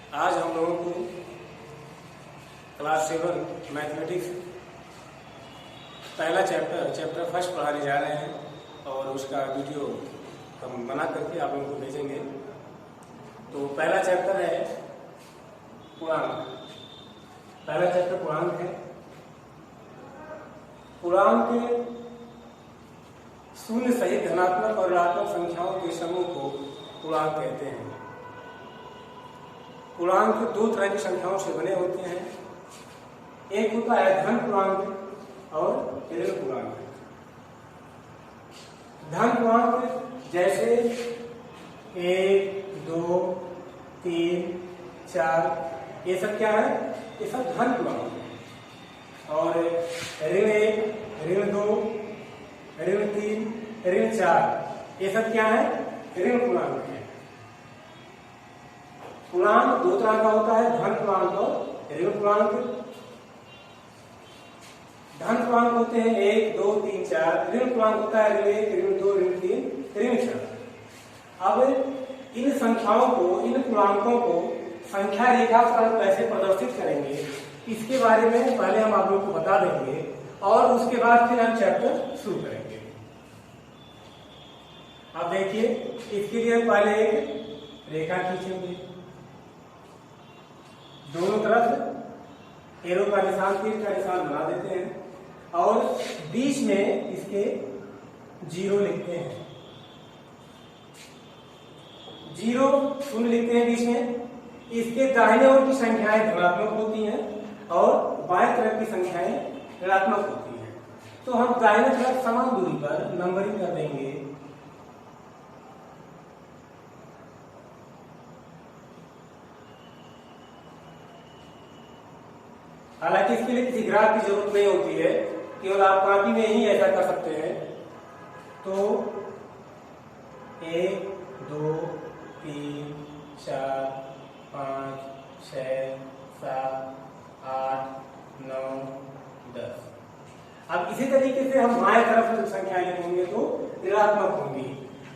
आज हम लोगों को क्लास 7 मैथमेटिक्स पहला चैप्टर फर्स्ट पढ़ाने जा रहे हैं और उसका वीडियो हम बना करके आप लोगों को भेजेंगे। तो पहला चैप्टर है पूर्णांक। पहला चैप्टर पूर्णांक है। पूर्णांक शून्य सहित धनात्मक और ऋणात्मक संख्याओं के समूह को पूर्णांक कहते हैं। पूर्णांक दो तरह की संख्याओं से बने होते हैं। एक होता है धन पूर्णांक और ऋण पूर्णांक। धन पूर्णांक जैसे 1, 2, 3, 4 ये सब क्या है? ये सब धन पूर्णांक है। और ऋण 1, ऋण 2, ऋण 3, ऋण 4 ये सब क्या है? ऋण पूर्णांक है। पूर्णांक दो तरह का होता है, धन पूर्णांक और ऋण पूर्णांक। धन पूर्णांक होते हैं 1, 2, 3, 4। ऋण पूर्णांक होता है ऋण 1, ऋण 2, ऋण 3, ऋण 4। अब इन संख्याओं को, इन पूर्णांकों को संख्या रेखा पर कैसे प्रदर्शित करेंगे इसके बारे में पहले हम आप लोगों को बता देंगे और उसके बाद फिर हम चैप्टर शुरू करेंगे। अब देखिए, इसके लिए पहले एक रेखा खींचेंगे। दोनों तरफ एरो का निशान, तीर का निशान बना देते हैं और बीच में इसके 0 लिखते हैं। 0 शून्य लिखते हैं बीच में। इसके दाहिने ओर की संख्याएं धनात्मक होती हैं और बाएं तरफ की संख्याएं ऋणात्मक होती हैं। तो हम दाहिने तरफ समान दूरी पर नंबरिंग कर देंगे। हालांकि इसके लिए किसी ग्राफ की जरूरत नहीं होती है, केवल आप कॉपी में ही ऐसा कर सकते हैं। तो 1, 2, 3, 4, 5, 6, 7, 8, 9, 10। अब इसी तरीके से हम बाएं तरफ संख्या लिखेंगे तो ऋणात्मक होंगी।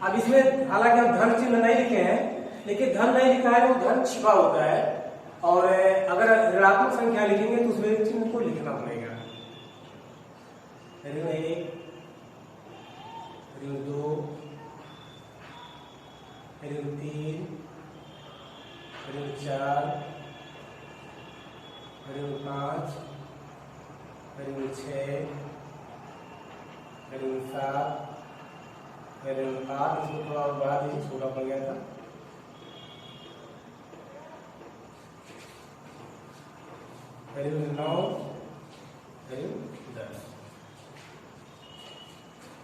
अब इसमें हालांकि हम धन चिन्ह नहीं लिखे हैं, लेकिन धन नहीं लिखा है, वो धन छिपा होता है। और अगर ऋणात्मक संख्या लिखेंगे तो उसमें चिन्ह को लिखना पड़ेगा। ऋण 1, ऋण 2, ऋण 3, ऋण 4, ऋण 5, ऋण 6, ऋण 7, ऋण 8। इसको थोड़ा और बढ़ा दीजिए, छोटा पड़ गया था। ऋण 9, ऋण 10।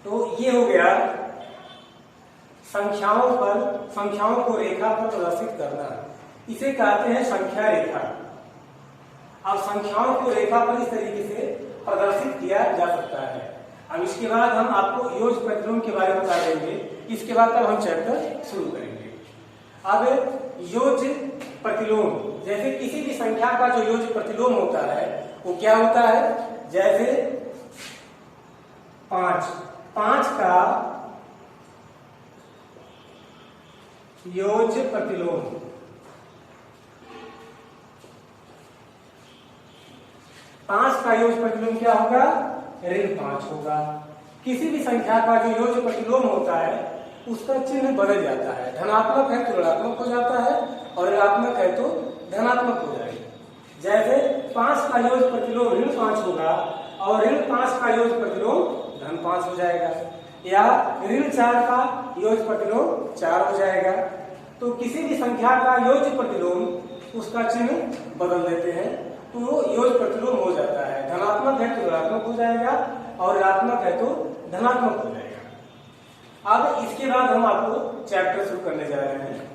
तो ये हो गया संख्याओं को रेखा पर प्रदर्शित करना। इसे कहते हैं संख्या रेखा। अब संख्याओं को रेखा पर इस तरीके से प्रदर्शित किया जा सकता है। अब इसके बाद हम आपको योग प्रतिलोम के बारे में बता देंगे। इसके बाद तब हम चैप्टर शुरू करेंगे। अब योग प्रतिलोम, जैसे किसी भी संख्या का जो योग प्रतिलोम होता है वो क्या होता है? जैसे 5 का योग प्रतिलोम, 5 का योग प्रतिलोम क्या होगा? ऋण 5 होगा। किसी भी संख्या का जो योग प्रतिलोम होता है उसका चिन्ह बदल जाता है। धनात्मक है तो ऋणात्मक हो जाता है और ऋणात्मक है तो धनात्मक हो जाएगा। जैसे 5 का योग प्रतिलोम ऋण 5 होगा और ऋण 5 का योग प्रतिलोम धन 5 हो जाएगा, या ऋण 4 का योग प्रतिलोम 4 हो जाएगा। तो किसी भी संख्या का योग प्रतिलोम उसका चिन्ह बदल देते हैं तो वो योग प्रतिलोम हो जाता है। धनात्मक है तो ऋणात्मक हो जाएगा और ऋणात्मक है तो धनात्मक हो जाएगा। अब इसके बाद हम आपको चैप्टर शुरू करने जा रहे हैं।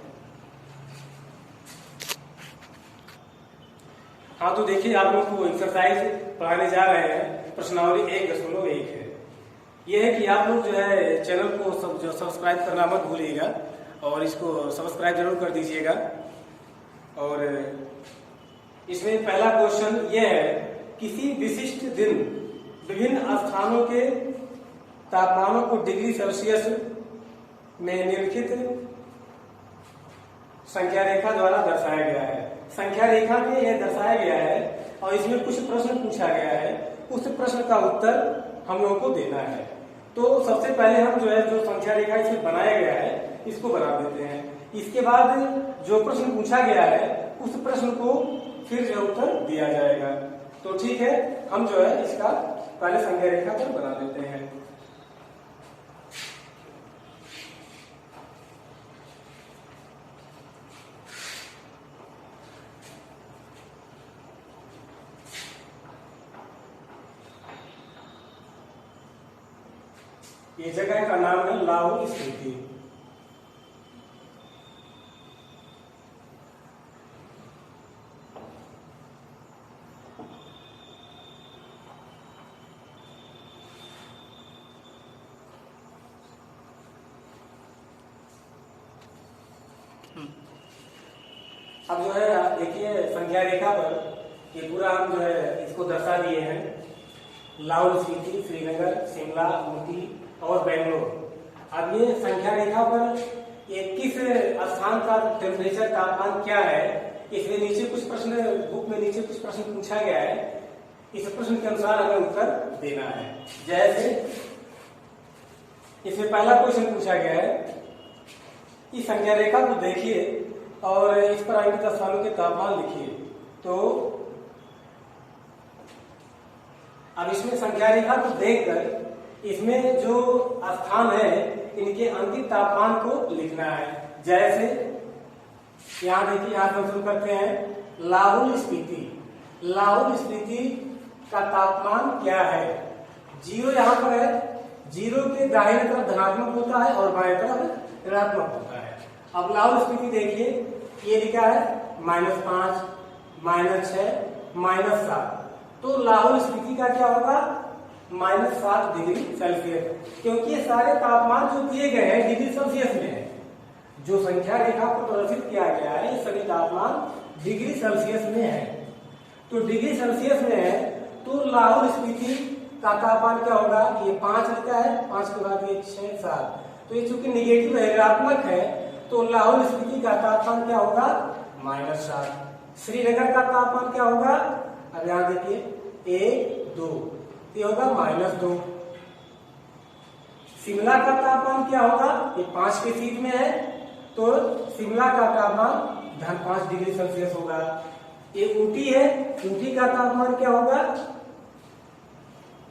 हाँ, तो देखिए, आप लोग को एक्सरसाइज पढ़ाने जा रहे हैं। प्रश्नावली 1.1 है। यह है कि आप लोग जो है चैनल को सब्सक्राइब करना मत भूलिएगा और इसको सब्सक्राइब जरूर कर दीजिएगा। और इसमें पहला क्वेश्चन यह है, किसी विशिष्ट दिन विभिन्न स्थानों के तापमानों को डिग्री सेल्सियस में निम्नलिखित संख्या रेखा द्वारा दर्शाया गया है। संख्या रेखा में यह दर्शाया गया है और इसमें कुछ प्रश्न पूछा गया है, उस प्रश्न का उत्तर हम लोगों को देना है। तो सबसे पहले हम जो संख्या रेखा इसमें बनाया गया है इसको बना देते हैं। इसके बाद जो प्रश्न पूछा गया है उस प्रश्न को फिर उत्तर दिया जाएगा। तो ठीक है, हम इसका पहले संख्या रेखा पर बना देते हैं। ये जगह का नाम है लाहौल स्पीति। अब देखिए संख्या रेखा पर ये पूरा हम इसको दर्शा दिए हैं। लाहौल स्पीति, श्रीनगर, शिमला, ऊटी और बेंगलोर। अब ये संख्या रेखा पर ये किस स्थान का टेम्परेचर, तापमान क्या है, इसमें नीचे कुछ प्रश्न, बुक में नीचे कुछ प्रश्न पूछा गया है। इस प्रश्न के अनुसार हमें उत्तर देना है। जैसे इसमें पहला क्वेश्चन पूछा गया है, इस संख्या रेखा को देखिए और इस पर आगे 10 सालों के तापमान लिखिए। तो अब इसमें संख्या रेखा को देखकर इसमें जो स्थान है इनके अंतिम तापमान को लिखना है। जैसे यहाँ देखिए, यहाँ हम शुरू करते हैं लाहौल स्पीति। लाहौल स्पीति का तापमान क्या है? 0 यहाँ पर है, 0 के दाहिने तरफ धनात्मक होता है और बाएं तरफ ऋणात्मक होता है। अब लाहौल स्पीति देखिए, ये लिखा है -5, -6, -7। तो लाहौल स्पीति का क्या होगा? -7 डिग्री सेल्सियस, क्योंकि ये सारे तापमान जो दिए गए हैं डिग्री सेल्सियस में है। जो संख्या रेखा को प्रदर्शित किया गया है ये सभी तापमान डिग्री सेल्सियस में है। तो डिग्री सेल्सियस में है तो लाहौल स्पीति का तापमान क्या होगा? ये 5 लिखा है, 5 के बाद ये 6, 7। तो ये चूंकि निगेटिव है, ऋणात्मक है, तो लाहौल स्पीति का तापमान क्या होगा? -7। श्रीनगर का तापमान क्या होगा? अब यहाँ देखिए 1, 2, ये होगा -2। शिमला का तापमान क्या होगा? ये 5 के सीध में है, तो शिमला का तापमान -5 डिग्री सेल्सियस होगा। ये ऊटी है, ऊटी का तापमान क्या होगा?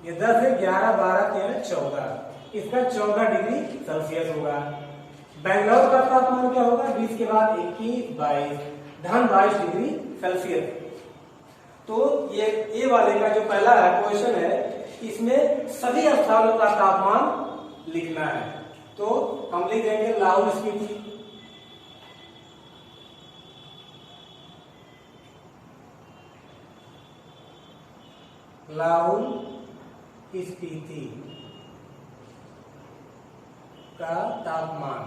ये 10 है, 11, 12, 13, 14, इसका 14 डिग्री सेल्सियस होगा। बेंगलोर का तापमान क्या होगा? 20 के बाद 21, 22, 22 डिग्री सेल्सियस। तो ये वाले का जो पहला क्वेश्चन है इसमें सभी स्थानों का तापमान लिखना है। तो हम लिख देंगे लाहौल स्पीति, लाहौल स्पीति का तापमान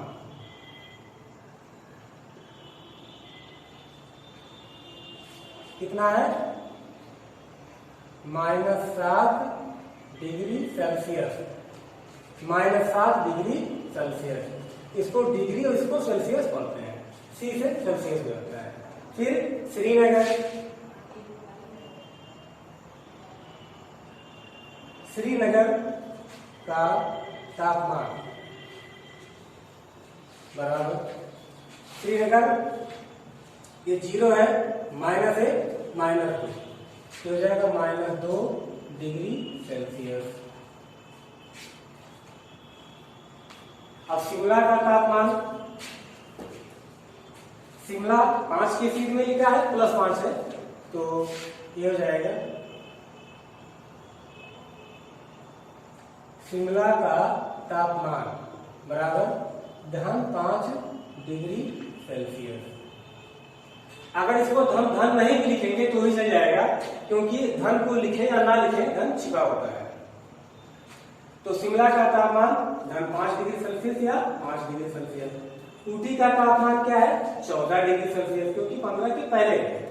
कितना है? -7 डिग्री सेल्सियस। -7 डिग्री सेल्सियस, इसको डिग्री और इसको सेल्सियस बोलते हैं। सी से सेल्सियस में होता है। फिर श्रीनगर, श्रीनगर का तापमान बराबर, श्रीनगर ये 0 है, -1, -2, तो हो जाएगा -2 डिग्री सेल्सियस। अब शिमला का तापमान, शिमला 5 के सीध में लिखा है, +5 है, तो ये हो जाएगा शिमला का तापमान बराबर -5 डिग्री सेल्सियस। अगर इसको धन नहीं भी लिखेंगे तो ही चल जाएगा, क्योंकि धन को लिखे या ना लिखे धन छिपा होता है। तो शिमला का तापमान -5 डिग्री सेल्सियस या 5 डिग्री सेल्सियस। ऊटी का तापमान क्या है? 14 डिग्री सेल्सियस, क्योंकि 15 के पहले है।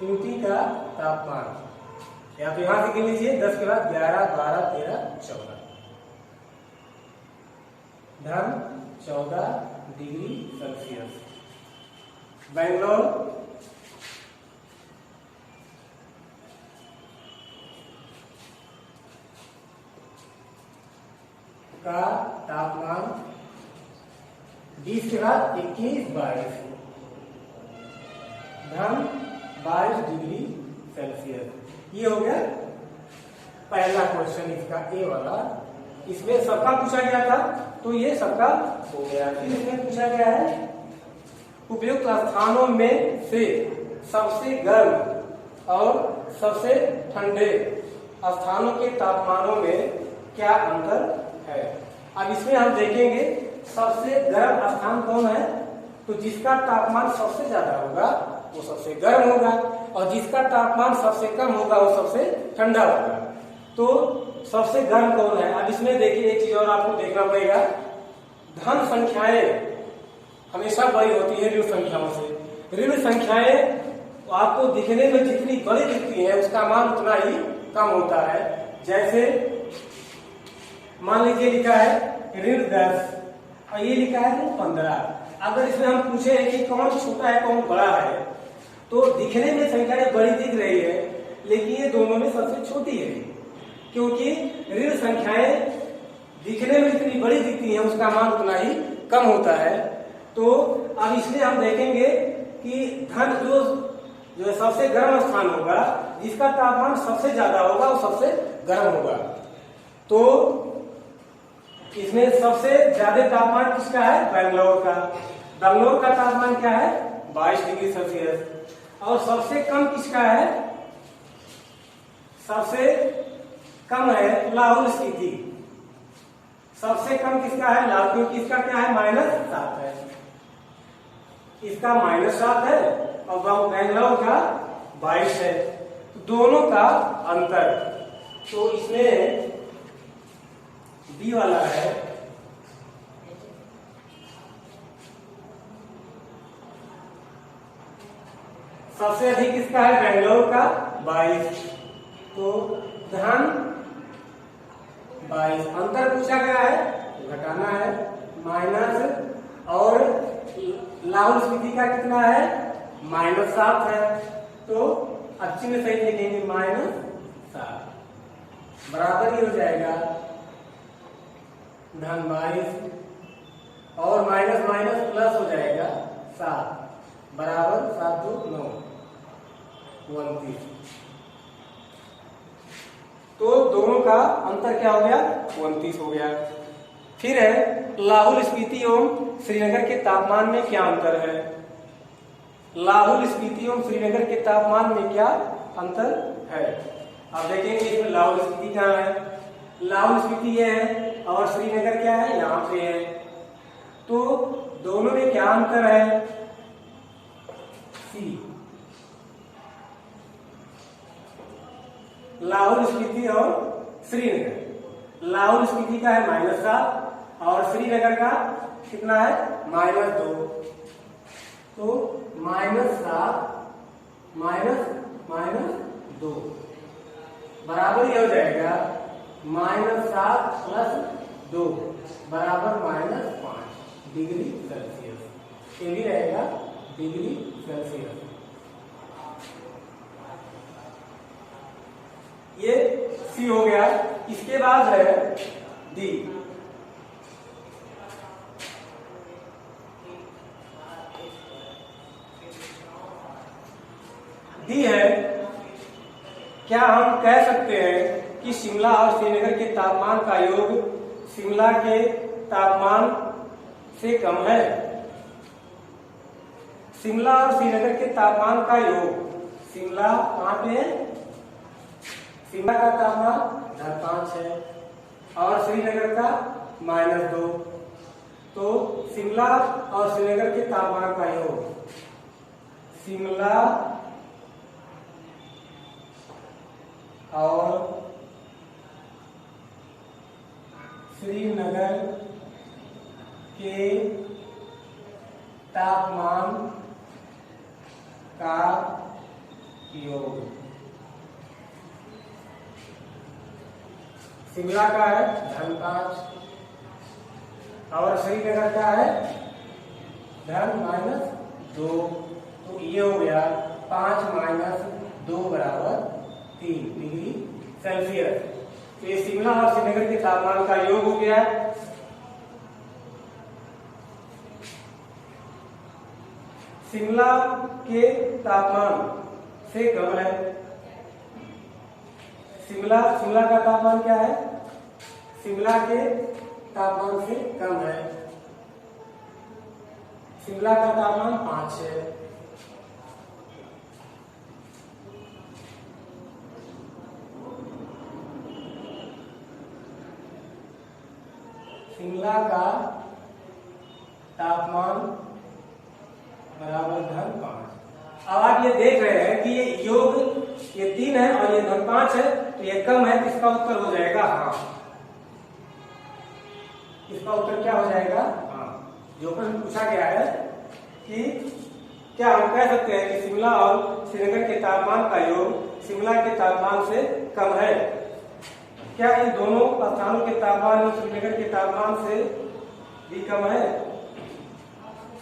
ऊटी का तापमान या तो यहां से गिन लीजिए, 10 के बाद 11, 12, 13, 14। धन 14 डिग्री सेल्सियस। बेंगलोर का तापमान 20 के बाद 21 22 धन 22 डिग्री सेल्सियस। ये हो गया पहला क्वेश्चन इसका ए वाला। इसमें सबका पूछा गया था तो ये सबका हो गया। फिर इसमें पूछा गया है उपयुक्त स्थानों में से सबसे गर्म और सबसे ठंडे स्थानों के तापमानों में क्या अंतर है। अब इसमें हम देखेंगे सबसे गर्म स्थान कौन है, तो जिसका तापमान सबसे ज्यादा होगा वो सबसे गर्म होगा और जिसका तापमान सबसे कम होगा वो सबसे ठंडा होगा। तो सबसे गर्म कौन है। अब इसमें देखिए एक चीज और आपको देखना पड़ेगा, धन संख्याएं हमेशा बड़ी होती है ऋण संख्याओं से। ऋण संख्याएं आपको दिखने में जितनी बड़ी दिखती है उसका मान उतना ही कम होता है। जैसे मान लीजिए लिखा है ऋण 10 और ये लिखा है ऋण 15। अगर इसमें हम पूछे कि कौन छोटा है कौन बड़ा है, तो दिखने में संख्याएं बड़ी दिख रही है लेकिन ये दोनों में सबसे छोटी है, क्योंकि ऋण संख्याएं दिखने में जितनी बड़ी दिखती हैं उसका मान उतना ही कम होता है। तो अब इसमें हम देखेंगे कि धन जो सबसे गर्म स्थान होगा, जिसका तापमान सबसे ज्यादा होगा वो सबसे गर्म होगा। तो इसमें सबसे ज्यादा तापमान किसका है, बेंगलोर का। बेंगलोर का तापमान क्या है 22 डिग्री सेल्सियस। और सबसे कम किसका है, सबसे कम है लाहौल स्पीति। सबसे कम किसका है लाहौल, क्योंकि इसका क्या है -7 है, इसका -7 है और बेंगलोर का 22 है। दोनों का अंतर, तो इसमें बी वाला है सबसे अधिक किसका है बेंगलोर का 22। तो धन 22 अंतर पूछा गया है घटाना है माइनस, और लाहौल स्पीति का कितना है -7 है। तो अच्छी में सही लिखेंगे -7 बराबर ही हो जाएगा धन 22 और माइनस माइनस प्लस हो जाएगा 7 बराबर 7 2 9 29। तो दोनों का अंतर क्या हो गया 29 हो गया। फिर है लाहौल स्पीति एवं श्रीनगर के तापमान में क्या अंतर है। लाहौल स्पीति एवं श्रीनगर के तापमान में क्या अंतर है। अब देखेंगे इसमें लाहौल स्पीति कहाँ है, लाहौल स्पीति ये है और श्रीनगर क्या है यहाँ पे है। तो दोनों में क्या अंतर है, सी लाहौल स्पीति और श्रीनगर। लाहौल स्पीति का है -7 और श्रीनगर का कितना है -2। तो -7 -2 बराबर ये हो जाएगा -7 + 2 बराबर -5 डिग्री सेल्सियस। ये भी रहेगा डिग्री सेल्सियस। ये सी हो गया। इसके बाद है डी। डी है क्या हम कह सकते हैं कि शिमला और श्रीनगर के तापमान का योग शिमला के तापमान से कम है। शिमला और श्रीनगर के तापमान का योग, शिमला कहाँ पे है, शिमला का तापमान 5 है और श्रीनगर का -2। तो शिमला और श्रीनगर के तापमान का योग, शिमला और श्रीनगर के तापमान का योग। शिमला का है 5 और श्रीनगर क्या है, धन -2, तो ये हो गया 5 - 2 = 3 डिग्री सेल्सियस। तो ये शिमला और श्रीनगर के तापमान का योग हो गया। शिमला के तापमान से कम है, शिमला का तापमान क्या है, शिमला के तापमान से कम है, शिमला का तापमान 5 है। शिमला का तापमान बराबर धन 5। अब आप ये देख रहे हैं कि ये योग ये 3 है और ये धन 5 है, तो ये कम है, तो इसका उत्तर हो जाएगा हाँ। इसका उत्तर क्या हो जाएगा, हाँ। जो प्रश्न पूछा गया है कि क्या हम कह सकते हैं कि शिमला और श्रीनगर के तापमान का योग शिमला के तापमान से कम है? क्या इन दोनों स्थानों के तापमान श्रीनगर के तापमान से भी कम है?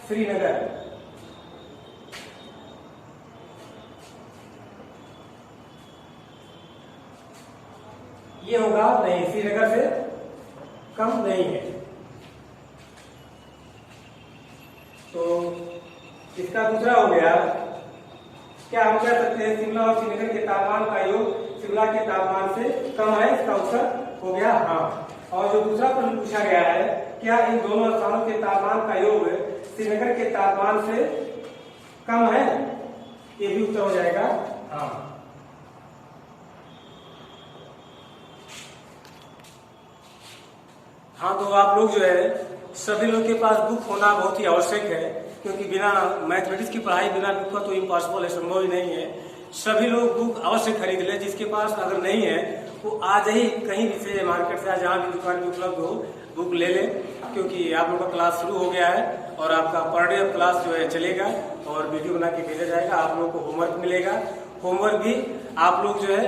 श्रीनगर ये होगा नहीं, श्रीनगर से कम नहीं है। तो इसका दूसरा हो गया, क्या हम कह सकते हैं शिमला और श्रीनगर के तापमान का योग शिमला के तापमान से कम है? इसका उत्तर हो गया हाँ। और जो दूसरा प्रश्न पूछा गया है, क्या इन दोनों स्थानों के तापमान का योग श्रीनगर के तापमान से कम है? ये भी उत्तर हो जाएगा हाँ। हाँ, तो आप लोग जो है सभी लोग के पास बुक होना बहुत ही आवश्यक है, क्योंकि बिना मैथमेटिक्स की पढ़ाई बिना बुक का तो इम्पॉसिबल है, संभव ही नहीं है। सभी लोग बुक अवश्य खरीद ले, जिसके पास अगर नहीं है वो आज ही कहीं भी से मार्केट से जहाँ भी दुकान में उपलब्ध हो बुक ले ले, क्योंकि आप लोग का क्लास शुरू हो गया है और आपका पर डे क्लास जो है चलेगा और वीडियो बना के भेजा जाएगा। आप लोगों को होमवर्क मिलेगा, होमवर्क भी आप लोग जो है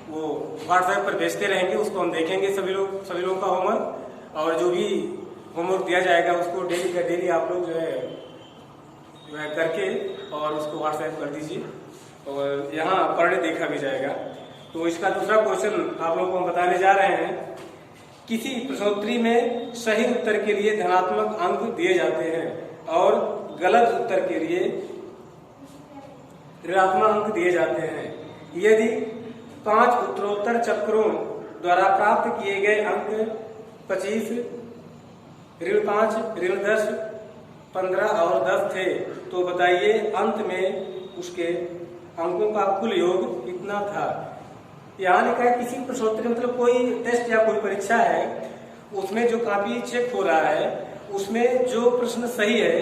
वो व्हाट्सएप पर भेजते रहेंगे, उसको हम देखेंगे सभी लोगों का होमवर्क। और जो भी होमवर्क दिया जाएगा उसको डेली का डेली आप लोग जो है करके और उसको व्हाट्सएप कर दीजिए और यहाँ पर डे देखा भी जाएगा। तो इसका दूसरा क्वेश्चन आप लोगों को हम बताने जा रहे हैं। किसी प्रश्नोत्तरी में सही उत्तर के लिए धनात्मक अंक दिए जाते हैं और गलत उत्तर के लिए ऋणात्मक अंक दिए जाते हैं। यदि 5 उत्तरोत्तर चक्रों द्वारा प्राप्त किए गए अंक 25, ऋण 5, ऋण 10, 15 और 10 थे, तो बताइए अंत में उसके अंकों का कुल योग कितना था। यहाँ लिखा है किसी प्रश्नोत्तरी मतलब कोई टेस्ट या कोई परीक्षा है, उसमें जो कॉपी चेक हो रहा है उसमें जो प्रश्न सही है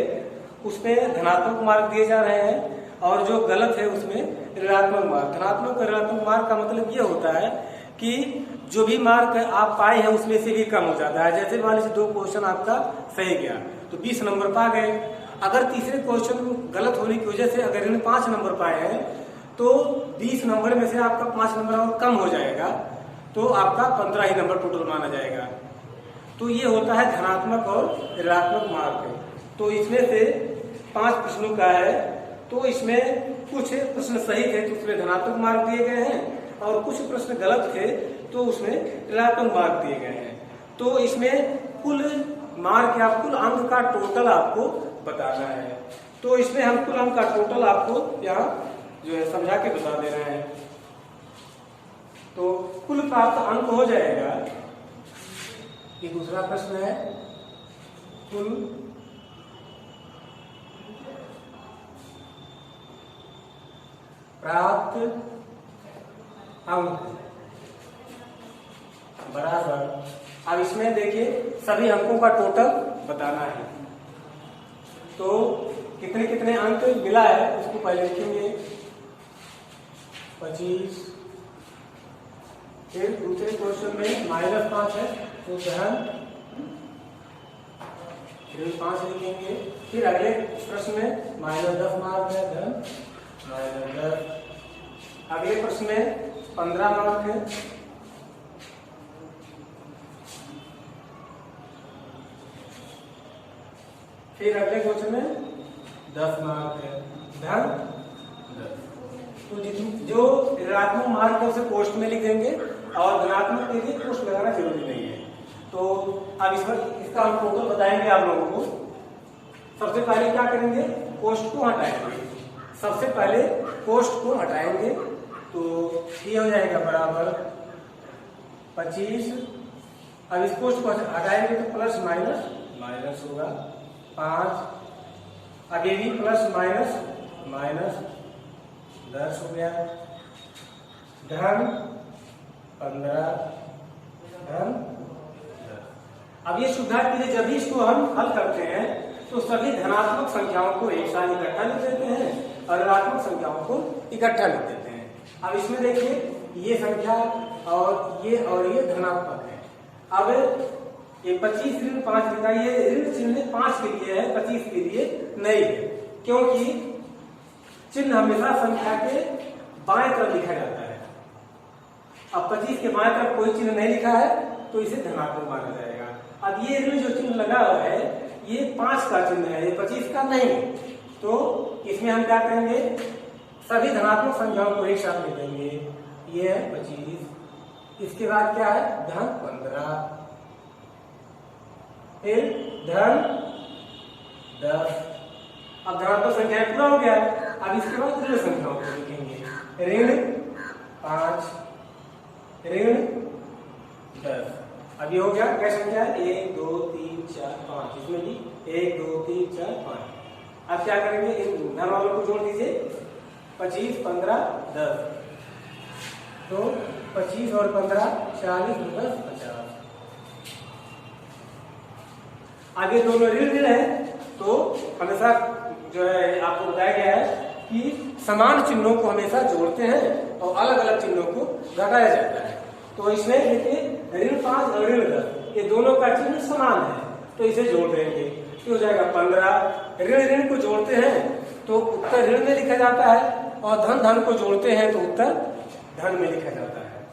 उसमें धनात्मक मार्क दिए जा रहे हैं और जो गलत है उसमें ऋणात्मक मार्क। धनात्मक और ऋणात्मक मार्क का मतलब ये होता है कि जो भी मार्क आप पाए हैं उसमें से भी कम हो जाता है। जैसे मान लीजिए 2 क्वेश्चन आपका सही गया तो 20 नंबर पा गए। अगर तीसरे क्वेश्चन गलत होने की वजह से अगर इन्हें 5 नंबर पाए हैं तो 20 नंबर में से आपका 5 नंबर और कम हो जाएगा, तो आपका 15 ही नंबर टोटल माना जाएगा। तो ये होता है धनात्मक और ऋणात्मक मार्क। तो इसमें से 5 प्रश्नों का है, तो इसमें कुछ प्रश्न सही थे तो उसमें धनात्मक मार्क दिए गए हैं और कुछ प्रश्न गलत थे तो उसमें ऋणात्मक मार्क दिए गए हैं। तो इसमें कुल मार्क या कुल अंक का टोटल आपको बताना है। तो इसमें हम कुल अंक का टोटल आपको यहाँ जो है समझा के बता दे रहे हैं। तो कुल प्राप्त अंक हो जाएगा, ये दूसरा प्रश्न है, कुल प्राप्त अंक बराबर, अब इसमें देखिए सभी अंकों का टोटल बताना है। तो कितने कितने अंक मिला है उसको पहले लिखेंगे 25, फिर दूसरे क्वेश्चन में -5 है तो धन ऋण 5 लिखेंगे। फिर अगले प्रश्न में -10 मार्क है, धन -10। अगले प्रश्न में 15 मार्क है, फिर अगले क्वेश्चन में 10 मार्क है, धन 10। तो जो ऋणात्मक मार्क है उसे पोस्ट में लिख देंगे और धनात्मक के लिए पोस्ट लगाना जरूरी नहीं है। तो अब इसका हम टोटल बताएंगे आप लोगों को। सबसे पहले क्या करेंगे, पोस्ट को हटाएंगे। सबसे पहले पोस्ट को हटाएंगे तो ये हो जाएगा बराबर 25। अब इस पोस्ट को हटाएंगे तो प्लस माइनस माइनस होगा 5। अब ये भी प्लस माइनस माइनस 10 हो गया, धन 15 धन 10। अब ये सुविधा के लिए जब भी इसको हम हल करते हैं तो सभी धनात्मक संख्याओं को एक साथ इकट्ठा लिख देते हैं और ऋणात्मक संख्याओं को इकट्ठा लिख देते हैं। अब इसमें देखिए ये संख्या और ये धनात्मक है। अब ये 25 ऋण 5 लिखा, ये ऋण चिन्ह 5 के लिए है, 25 के लिए नहीं है, क्योंकि चिन्ह हमेशा संख्या के बाएं तरफ लिखा जाता है। अब 25 के बाएं तरफ कोई चिन्ह नहीं लिखा है तो इसे धनात्मक माना जाएगा। अब ये ऋण जो चिन्ह लगा हुआ है ये 5 का चिन्ह है, ये 25 का नहीं। तो इसमें हम क्या करेंगे, सभी धनात्मक संख्याओं को एक साथ लिख देंगे। ये है 25, इसके बाद क्या है धन 15, फिर धन 10। अब धनात्मक संख्या पूरा हो गया। अब इसके बाद ऋण संख्याओं को लिखेंगे, ऋण 5 ऋण 10। अब ये हो गया क्या संख्या है 1 2 3 4 5, इसमें भी 1 2 3 4 5। अब क्या करेंगे, इन धन वालों को जोड़ दीजिए, 25 15 10। तो 25 और 15 40 10 50। आगे दोनों ऋण है तो हमेशा जो है आपको बताया गया है कि समान चिन्हों को हमेशा जोड़ते हैं और अलग अलग चिन्हों को घटाया जाता है। तो इसमें देखिए ऋण 5 और ऋण 10 ये दोनों का चिन्ह समान है तो इसे जोड़ देंगे तो हो जाएगा 15। ऋण ऋण को जोड़ते हैं तो उत्तर ऋण में लिखा जाता है और धन धन को जोड़ते हैं तो उत्तर धन में लिखा जाता है।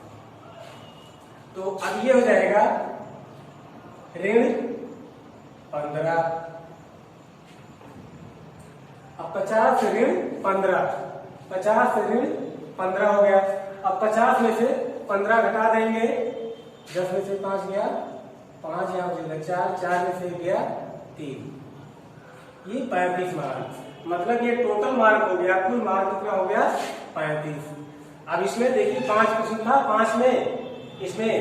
तो अब ये हो जाएगा ऋण 15। अब 50 ऋण 15, 50 ऋण 15 हो गया। अब 50 में से 15 घटा देंगे, 10 में से 5 गया 5, यहाँ से 4, 4 में से गया 3, ये 35 मार्क। मतलब ये टोटल मार्क हो गया, कुल मार्क कितना हो गया 35। अब इसमें देखिए 5 प्रश्न था, 5 में इसमें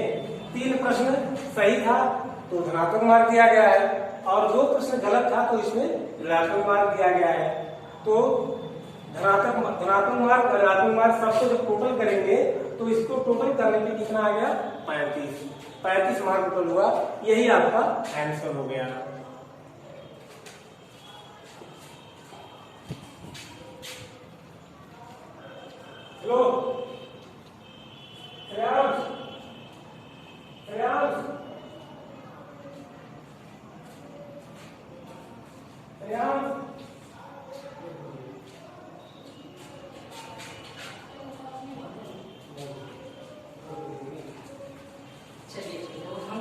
3 प्रश्न सही था तो धनात्मक मार्क दिया गया है और 2 प्रश्न गलत था तो इसमें ऋणात्मक मार्क दिया गया है। तो धनात्मक मार्क और ऋणात्मक मार्क सबको जब टोटल करेंगे तो इसको टोटल करने पे कितना आ गया 35 मार्क टोटल हुआ। यही आपका आंसर हो गया। हेलो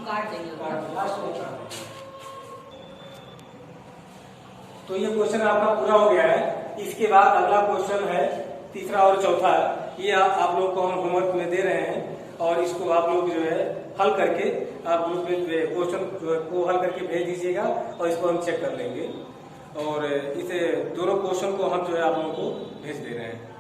काट देंगे। तो ये क्वेश्चन आपका पूरा हो गया है। इसके बाद अगला क्वेश्चन है तीसरा और चौथा, ये आप लोग को हम होमवर्क में दे रहे हैं और इसको आप लोग जो है हल करके आप ग्रुप में क्वेश्चन को हल करके भेज दीजिएगा और इसको हम चेक कर लेंगे। और इसे दोनों क्वेश्चन को हम जो है आप लोगों को भेज दे रहे हैं।